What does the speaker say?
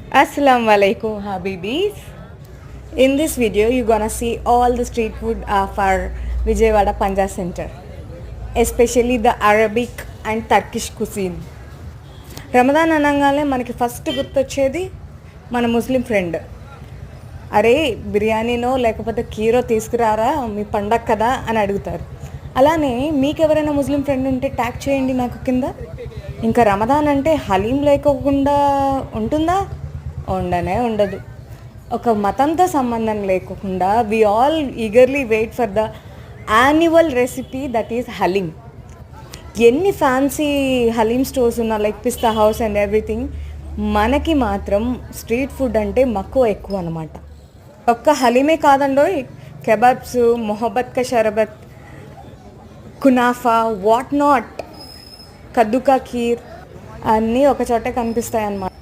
Assalamu alaikum habibis. In this video you're gonna see all the street food of our Vijayawada Panja Center, especially the Arabic and Turkish cuisine. Ramadan అనగానే మనకి first గుర్తొచ్చేది మన ముస్లిం friend. అరే బిర్యానీనో లేకపోతే కీరో తీసుకురారా మీ పండగ కదా అని అడుగుతారు. అలానే మీకు ఎవరైనా ముస్లిం ఫ్రెండ్ ఉంటే ట్యాగ్ చేయండి నాకు కింద. ఇంకా రమదాన్ అంటే హలీం లేకోకుండా ఉంటుందా? ఉండనే ఉండదు. ఒక మతంతో సంబంధం లేకుండా we all eagerly wait for the annual recipe that is haleem. ఎన్ని ఫ్యాన్సీ హలీం స్టోర్స్ ఉన్నా like Pista House and everything, మనకి మాత్రం స్ట్రీట్ ఫుడ్ అంటే మక్కువ ఎక్కువ అనమాట. ఒక్క హలీమే కాదండోయ్, కెబాబ్స్, మొహబ్బత్ కా షరబత్, కునాఫా, వాట్ నాట్, కద్దుకా ఖీర్ అన్నీ ఒక చోటే కనిపిస్తాయి అన్నమాట.